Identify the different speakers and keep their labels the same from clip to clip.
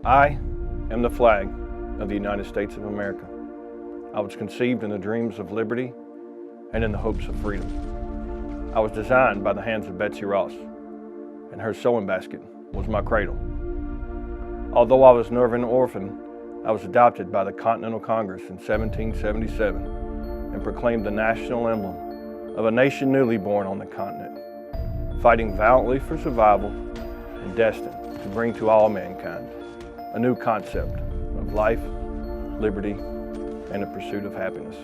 Speaker 1: I am the flag of the United States of America. I was conceived in the dreams of liberty and in the hopes of freedom. I was designed by the hands of Betsy Ross, and her sewing basket was my cradle. Although I was an urban orphan, I was adopted by the Continental Congress in 1777 and proclaimed the national emblem of a nation newly born on the continent, fighting valiantly for survival and destined to bring to all mankind a new concept of life, liberty, and the pursuit of happiness.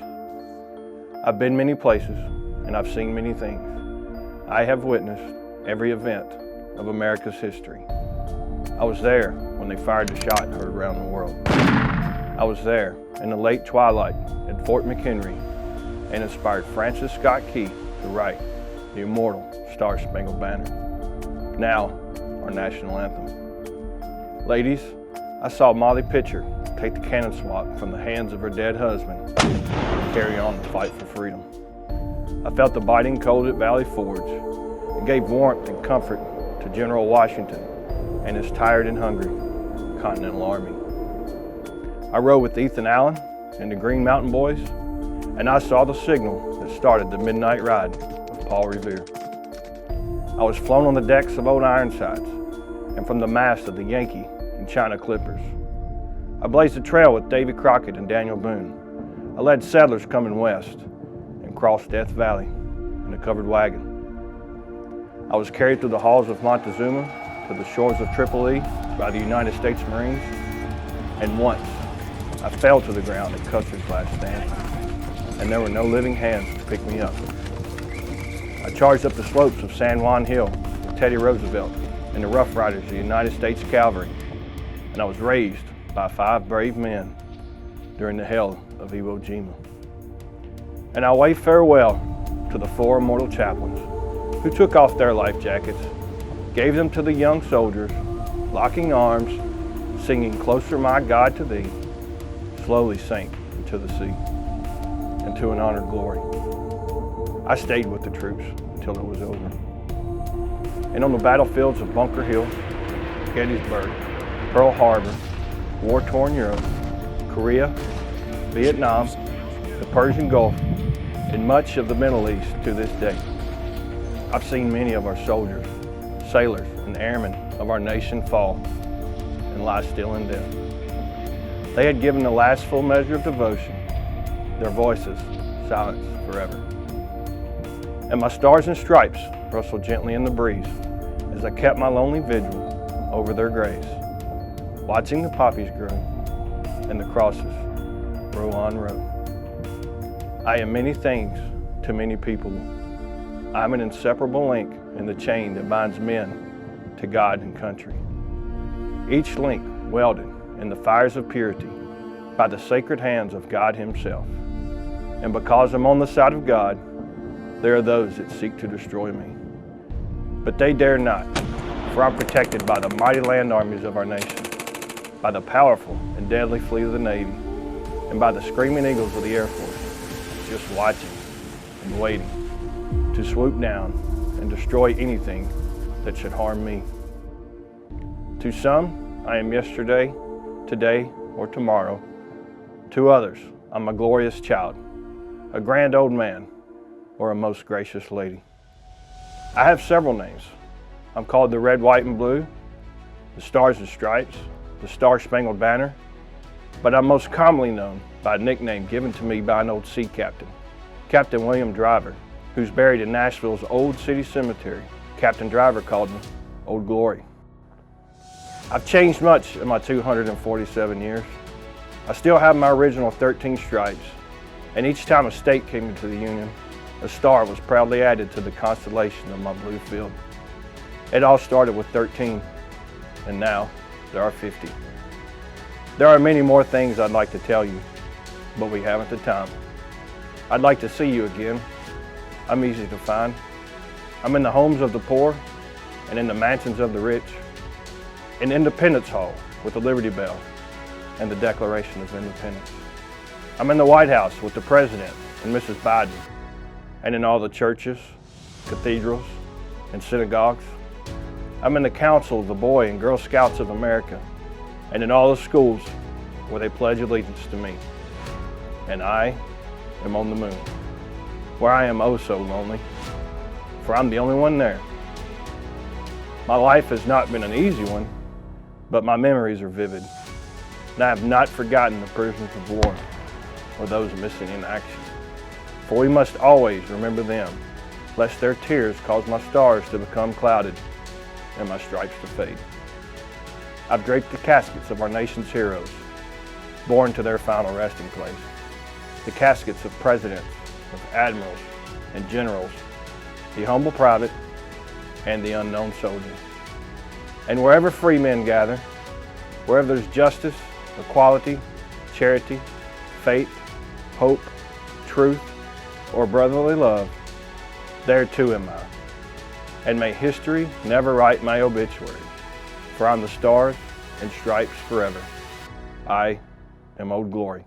Speaker 1: I've been many places and I've seen many things. I have witnessed every event of America's history. I was there when they fired the shot heard around the world. I was there in the late twilight at Fort McHenry and inspired Francis Scott Key to write the immortal Star-Spangled Banner, now our national anthem. Ladies, I saw Molly Pitcher take the cannon swat from the hands of her dead husband and carry on the fight for freedom. I felt the biting cold at Valley Forge and gave warmth and comfort to General Washington and his tired and hungry Continental Army. I rode with Ethan Allen and the Green Mountain Boys, and I saw the signal that started the midnight ride of Paul Revere. I was flown on the decks of old Ironsides and from the mast of the Yankee and China Clippers. I blazed a trail with Davy Crockett and Daniel Boone. I led settlers coming west and crossed Death Valley in a covered wagon. I was carried through the halls of Montezuma to the shores of Tripoli by the United States Marines, and once I fell to the ground at Custer's last stand, and there were no living hands to pick me up. I charged up the slopes of San Juan Hill with Teddy Roosevelt and the Rough Riders of the United States Cavalry, and I was raised by 5 brave men during the hell of Iwo Jima. And I waved farewell to the 4 immortal chaplains who took off their life jackets, gave them to the young soldiers, locking arms, singing "Closer, My God, to Thee," slowly sank into the sea, into an honored glory. I stayed with the troops until it was over. And on the battlefields of Bunker Hill, Gettysburg, Pearl Harbor, war-torn Europe, Korea, Vietnam, the Persian Gulf, and much of the Middle East to this day, I've seen many of our soldiers, sailors, and airmen of our nation fall and lie still in death. They had given the last full measure of devotion, their voices silenced forever. And my stars and stripes rustled gently in the breeze as I kept my lonely vigil over their graves, watching the poppies grow and the crosses row on row. I am many things to many people. I'm an inseparable link in the chain that binds men to God and country. Each link welded in the fires of purity by the sacred hands of God Himself. And because I'm on the side of God, there are those that seek to destroy me. But they dare not, for I'm protected by the mighty land armies of our nation, by the powerful and deadly fleet of the Navy, and by the screaming eagles of the Air Force, just watching and waiting to swoop down and destroy anything that should harm me. To some, I am yesterday, today, or tomorrow. To others, I'm a glorious child, a grand old man, or a most gracious lady. I have several names. I'm called the Red, White, and Blue, the Stars and Stripes, the Star-Spangled Banner, but I'm most commonly known by a nickname given to me by an old sea captain, Captain William Driver, who's buried in Nashville's Old City Cemetery. Captain Driver called me Old Glory. I've changed much in my 247 years. I still have my original 13 stripes, and each time a state came into the Union, a star was proudly added to the constellation of my blue field. It all started with 13, and now there are 50. There are many more things I'd like to tell you, but we haven't the time. I'd like to see you again. I'm easy to find. I'm in the homes of the poor and in the mansions of the rich, in Independence Hall with the Liberty Bell and the Declaration of Independence. I'm in the White House with the President and Mrs. Biden, and in all the churches, cathedrals, and synagogues. I'm in the council of the Boy and Girl Scouts of America, and in all the schools where they pledge allegiance to me. And I am on the moon, where I am oh so lonely, for I'm the only one there. My life has not been an easy one, but my memories are vivid, and I have not forgotten the prisoners of war or those missing in action. For we must always remember them, lest their tears cause my stars to become clouded and my stripes to fade. I've draped the caskets of our nation's heroes, borne to their final resting place. The caskets of presidents, of admirals and generals, the humble private and the unknown soldier. And wherever free men gather, wherever there's justice, equality, charity, faith, hope, truth, or brotherly love, there too am I. And may history never write my obituary, for I'm the stars and stripes forever. I am Old Glory.